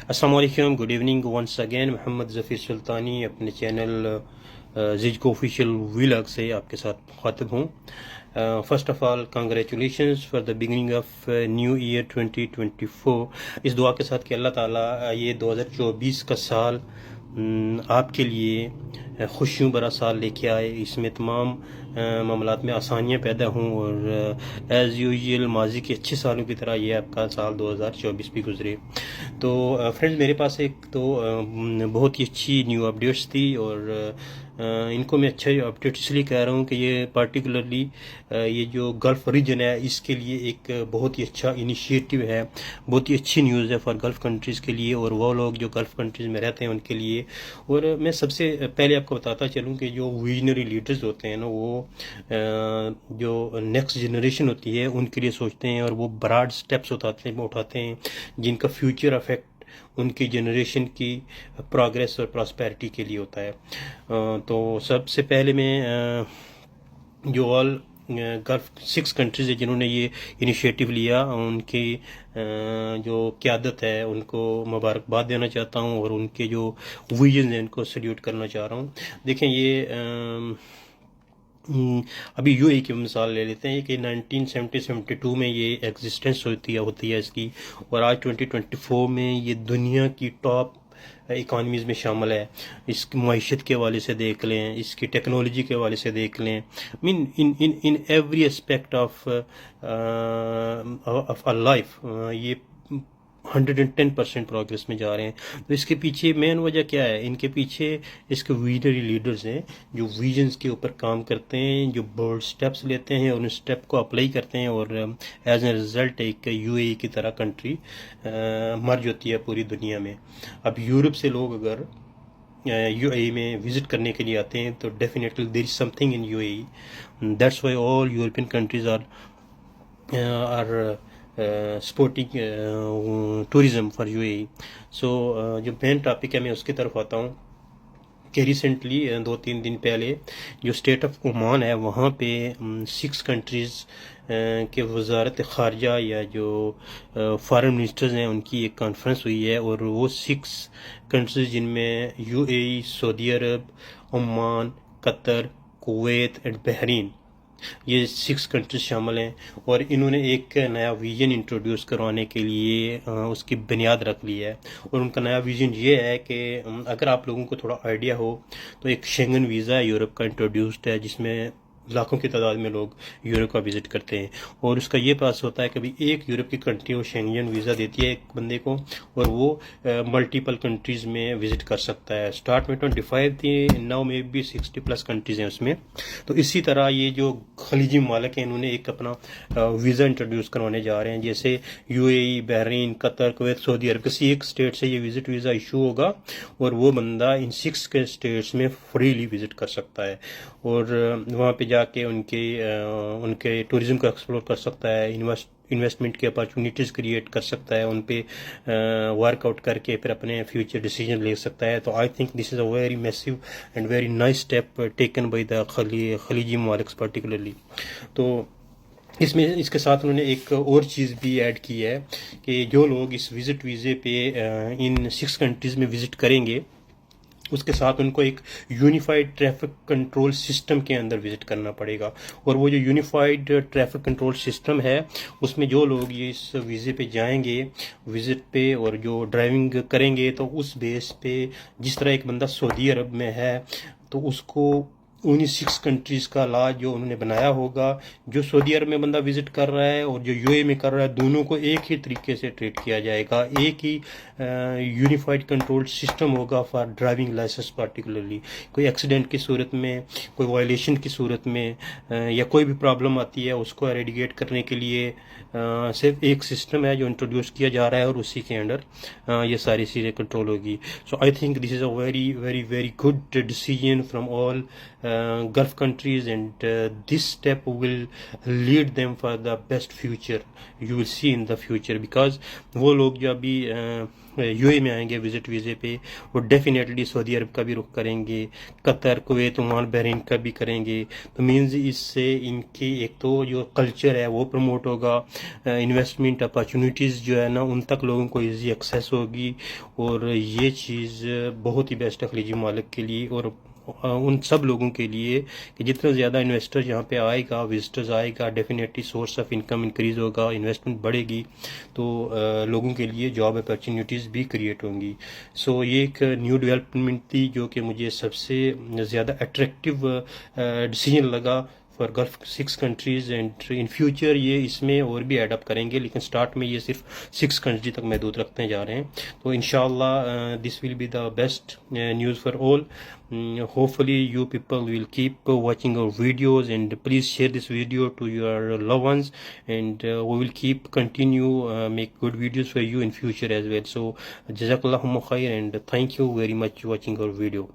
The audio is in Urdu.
السلام علیکم، گڈ ایوننگ ونس اگین. محمد ظفیر سلطانی اپنے چینل زج کو آفیشیل ویلاگ سے آپ کے ساتھ مخاطب ہوں. First of all congratulations for the beginning of new year 2024. اس دعا کے ساتھ کہ اللہ تعالیٰ یہ 2024 کا سال آپ کے لیے خوشیوں بھرا سال لے کے آئے. اس میں تمام معاملات میں آسانیاں پیدا ہوں اور ایز یوزول ماضی کے اچھے سالوں کی طرح یہ آپ کا سال 2024 بھی گزرے. تو فرینڈز، میرے پاس ایک تو بہت ہی اچھی نیو اپڈیٹس تھی اور ان کو میں اچھا اپڈیٹ اس لیے کہہ رہا ہوں کہ یہ پارٹیکولرلی یہ جو گلف ریجن ہے اس کے لیے ایک بہت ہی اچھا انیشیٹو ہے، بہت ہی اچھی نیوز ہے فار گلف کنٹریز کے لیے اور وہ لوگ جو گلف کنٹریز میں رہتے ہیں ان کے لیے. اور میں سب سے پہلے آپ کو بتاتا چلوں کہ جو ویژنری لیڈرز ہوتے ہیں نا، وہ جو نیکسٹ جنریشن ہوتی ہے ان کے لیے سوچتے ہیں اور وہ براڈ سٹیپس اٹھاتے ہیں جن کا فیوچر افیکٹ ان کی جنریشن کی پروگریس اور پراسپیرٹی کے لیے ہوتا ہے. تو سب سے پہلے میں جو آل گلف 6 کنٹریز ہیں جنہوں نے یہ انیشیٹو لیا، ان کی جو قیادت ہے ان کو مبارکباد دینا چاہتا ہوں اور ان کے جو ویژن ہیں ان کو سلیوٹ کرنا چاہ رہا ہوں. دیکھیں، یہ ابھی یو اے کی مثال لے لیتے ہیں کہ 1972 میں یہ ایگزسٹنس ہوتی ہے اس کی، اور آج 2024 میں یہ دنیا کی ٹاپ اکانومیز میں شامل ہے. اس کی معیشت کے حوالے سے دیکھ لیں، اس کی ٹیکنالوجی کے حوالے سے دیکھ لیں، in every aspect of life یہ 110% پروگریس میں جا رہے ہیں. تو اس کے پیچھے مین وجہ کیا ہے؟ ان کے پیچھے اس کے ویژنری لیڈرز ہیں جو ویژنز کے اوپر کام کرتے ہیں، جو بولڈ سٹیپس لیتے ہیں اور ان سٹیپ کو اپلائی کرتے ہیں، اور ایز اے رزلٹ ایک یو اے کی طرح کنٹری مرج ہوتی ہے پوری دنیا میں. اب یورپ سے لوگ اگر یو اے میں وزٹ کرنے کے لیے آتے ہیں تو definitely there is something in U A. That's why all European countries are supporting tourism for U A. So جو مین ٹاپک ہے میں اس کی طرف آتا ہوں کہ ریسنٹلی 2-3 دن پہلے جو اسٹیٹ آف عمان ہے وہاں پہ 6 کنٹریز کے وزارت خارجہ یا جو فارن منسٹرز ہیں ان کی ایک کانفرنس ہوئی ہے، اور وہ 6 کنٹریز جن میں you A E, Saudi Arab, Oman, Qatar, Kuwait and Bahrain, یہ 6 کنٹریز شامل ہیں. اور انہوں نے ایک نیا ویژن انٹروڈیوس کروانے کے لیے اس کی بنیاد رکھ لی ہے، اور ان کا نیا ویژن یہ ہے کہ اگر آپ لوگوں کو تھوڑا آئیڈیا ہو تو ایک شینگن ویزا یورپ کا انٹروڈیوسڈ ہے جس میں لاکھوں کی تعداد میں لوگ یورپ کا وزٹ کرتے ہیں. اور اس کا یہ پاس ہوتا ہے کہ ایک یورپ کی کنٹری وہ شینگن ویزا دیتی ہے ایک بندے کو، اور وہ ملٹیپل کنٹریز میں وزٹ کر سکتا ہے. اسٹارٹ میں 25 تھی، ناؤ میں بھی 60+ کنٹریز ہیں اس میں. تو اسی طرح یہ جو خلیجی ممالک ہیں انہوں نے ایک اپنا ویزا انٹروڈیوس کروانے جا رہے ہیں، جیسے U A E, Bahrain, Qatar, Kuwait, Saudi Arab, کسی ایک اسٹیٹ سے یہ وزٹ ویزا ایشو ہوگا اور وہ بندہ ان 6 کے اسٹیٹس میں فریلی وزٹ کر سکتا ہے، اور وہاں پہ جا کے ان کے ٹورزم کو ایکسپلور کر سکتا ہے، انویسٹمنٹ کی اپارچونیٹیز کریٹ کر سکتا ہے، ان پہ ورک آؤٹ کر کے پھر اپنے فیوچر ڈیسیجن لے سکتا ہے. تو I think this is a very میسو and very nice step taken by the خلیجی ممالک پارٹیکولرلی. تو اس کے ساتھ انہوں نے ایک اور چیز بھی ایڈ کی ہے کہ جو لوگ اس وزٹ ویزے پہ ان 6 کنٹریز میں وزٹ کریں گے اس کے ساتھ ان کو ایک یونیفائڈ ٹریفک کنٹرول سسٹم کے اندر وزٹ کرنا پڑے گا. اور وہ جو یونیفائڈ ٹریفک کنٹرول سسٹم ہے اس میں جو لوگ یہ اس ویزے پہ جائیں گے وزٹ پہ اور جو ڈرائیونگ کریں گے تو اس بیس پہ جس طرح ایک بندہ سعودی عرب میں ہے تو اس کو انہی 6 کنٹریز کا لا جو انہوں نے بنایا ہوگا، جو سعودی عرب میں بندہ وزٹ کر رہا ہے اور جو یو اے میں کر رہا ہے، دونوں کو ایک ہی طریقے سے ٹریٹ کیا جائے گا. ایک ہی یونیفائڈ کنٹرول سسٹم ہوگا فار ڈرائیونگ لائسنس پارٹیکولرلی. کوئی ایکسیڈنٹ کی صورت میں، کوئی وائلیشن کی صورت میں یا کوئی بھی پرابلم آتی ہے اس کو ایریڈیگیٹ کرنے کے لیے صرف ایک سسٹم ہے جو انٹروڈیوس کیا جا رہا ہے اور اسی کے انڈر یہ ساری چیزیں کنٹرول ہوگی. So I think this is a very very very good decision from all Gulf countries, and this step will lead them for the best future you will see in the future, because وہ لوگ جو ابھی یو اے میں آئیں گے وزٹ ویزے پہ وہ ڈیفینیٹلی سعودی عرب کا بھی رخ کریں گے, قطر, کویت, عمان, بحرین کا بھی کریں گے. تو مینز اس سے ان کی ایک تو جو کلچر ہے وہ پروموٹ ہوگا, انویسٹمنٹ اپارچونیٹیز جو ہے نا ان تک لوگوں کو ایزی ایکسیس ہوگی, اور یہ چیز بہت ہی بیسٹ ہے خلیجی ممالک کے لیے اور ان سب لوگوں کے لیے کہ جتنا زیادہ انویسٹر یہاں پہ آئے گا, وزٹرز آئے گا, definitely source of income increase ہوگا, انویسٹمنٹ بڑھے گی, تو لوگوں کے لیے جاب اپارچونیٹیز بھی کریٹ ہوں گی. سو یہ ایک نیو ڈیولپمنٹ تھی جو کہ مجھے سب سے زیادہ اٹریکٹیو ڈیسیجن لگا for golf 6 countries, and in future یہ اس میں اور بھی ایڈ اپ کریں گے, لیکن سٹارٹ میں یہ صرف 6 کنٹری تک محدود رکھتے جا رہے ہیں. تو انشاءاللہ this will be the best news for all. Hopefully you people will keep watching our videos, and please share this video to your loved ones, and we will keep continue make good videos for you in future as well. So jazakallahu khair, and thank you very much watching our video.